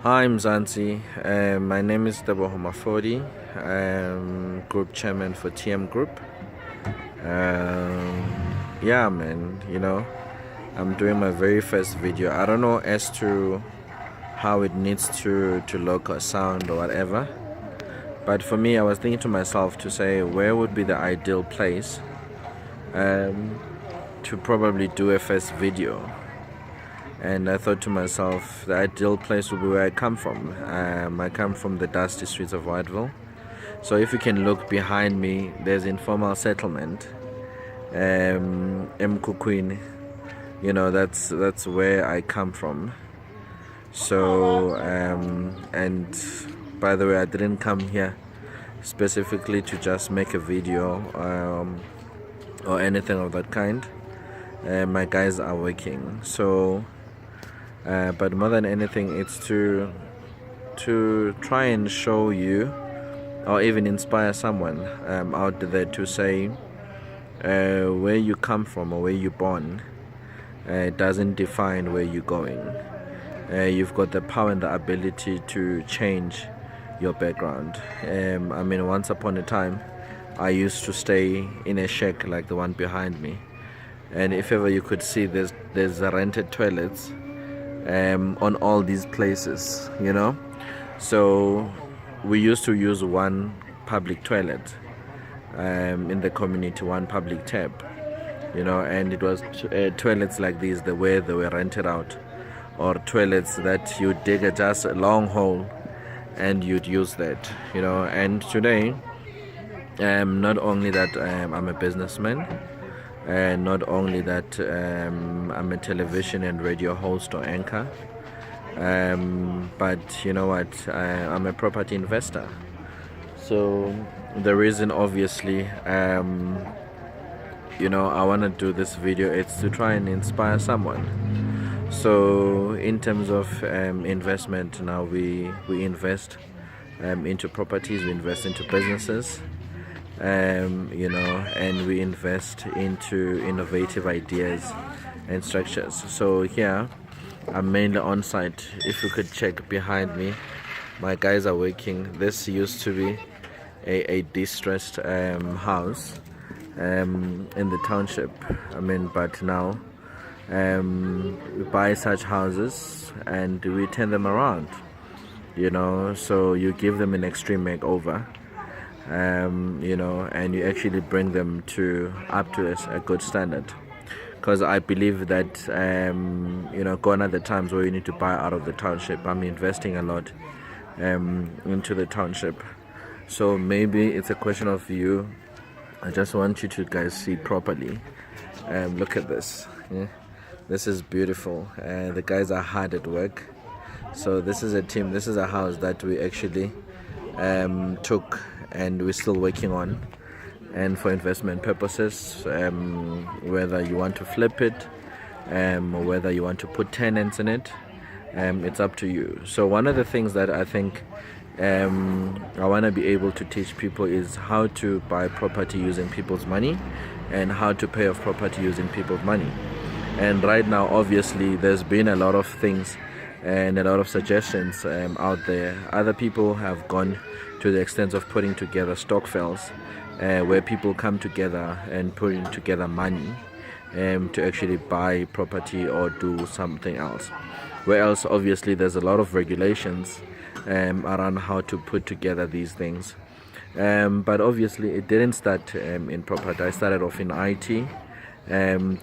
Hi, I'm Zanzi. My name is Teboho Mafodi. I'm group chairman for TM Group. Yeah, man, I'm doing my very first video. I don't know as to how it needs to look or sound or whatever. But for me, I was thinking to myself to say, where would be the ideal place to probably do a first video? And I thought to myself, the ideal place would be where I come from. I come from the dusty streets of Whiteville. So if you can look behind me, there's informal settlement, Mkukwini. That's where I come from. So, and by the way, I didn't come here specifically to just make a video or anything of that kind. My guys are working. So. But more than anything, it's to try and show you or even inspire someone out there to say where you come from or where you're born doesn't define where you're going. You've got the power and the ability to change your background. Once upon a time, I used to stay in a shack like the one behind me, and if ever you could see, there's rented toilets on all these places, so we used to use one public toilet in the community, one public tap, and it was toilets like these, the way they were rented out, or toilets that you dig just a long hole and you'd use that, and today not only that I'm a businessman, and not only that I'm a television and radio host or anchor, but you know what, I'm a property investor. So the reason, obviously, I want to do this video, it's to try and inspire someone. So in terms of investment, now we invest into properties, we invest into businesses, and we invest into innovative ideas and structures. So here I'm mainly on site. If you could check behind me, my guys are working. This used to be a distressed house in the township, but now we buy such houses and we turn them around, so you give them an extreme makeover, and you actually bring them up to a good standard. Because I believe that gone are the times where you need to buy out of the township. I'm investing a lot into the township, so maybe it's a question of you. I just want you to guys see properly. Look at this. This is beautiful. The guys are hard at work. So this is a team. This is a house that we actually took and we're still working on, and for investment purposes, whether you want to flip it, whether you want to put tenants in it, it's up to you. So one of the things that I think I want to be able to teach people is how to buy property using people's money and how to pay off property using people's money. And right now, obviously, there's been a lot of things and a lot of suggestions out there. Other people have gone to the extent of putting together stokvels, where people come together and putting together money to actually buy property or do something else. Where else, obviously, there's a lot of regulations around how to put together these things. But obviously, it didn't start in property. I started off in IT,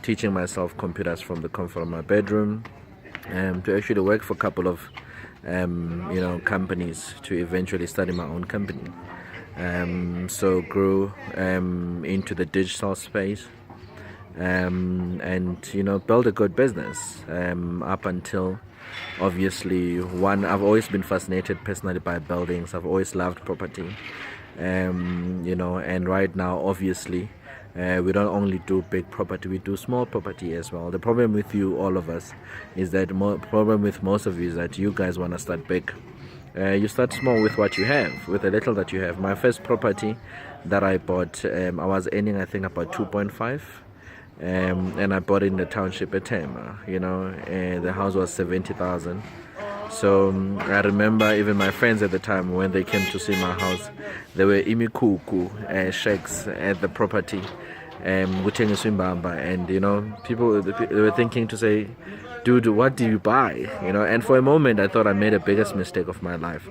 teaching myself computers from the comfort of my bedroom, to actually work for a couple of companies, to eventually start my own company. So grew into the digital space, and build a good business up until, obviously, I've always been fascinated personally by buildings. I've always loved property, and right now, obviously, we don't only do big property, we do small property as well. The problem with you, all of us, is that problem with most of you is that you guys want to start big. You start small with what you have, with the little that you have. My first property that I bought, I was earning, I think, about 2.5, and I bought it in the township at Tema. The house was 70,000. So I remember even my friends at the time when they came to see my house, there were imikuku shacks at the property, kuthengiswa imbamba, and people they were thinking to say, dude, what do you buy? And for a moment I thought I made the biggest mistake of my life,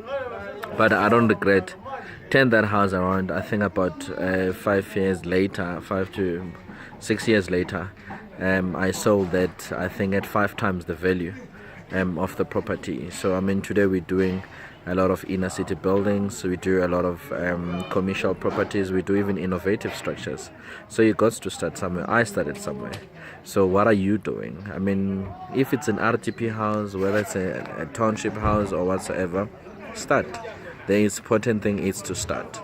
but I don't regret. Turned that house around. I think about 5 years later, 5 to 6 years later, I sold that, I think, at 5 times the value of the property. So today we're doing a lot of inner city buildings, we do a lot of commercial properties, we do even innovative structures. So you got to start somewhere. I started somewhere. So what are you doing? If it's an RTP house, whether it's a township house or whatsoever, start. The important thing is to start.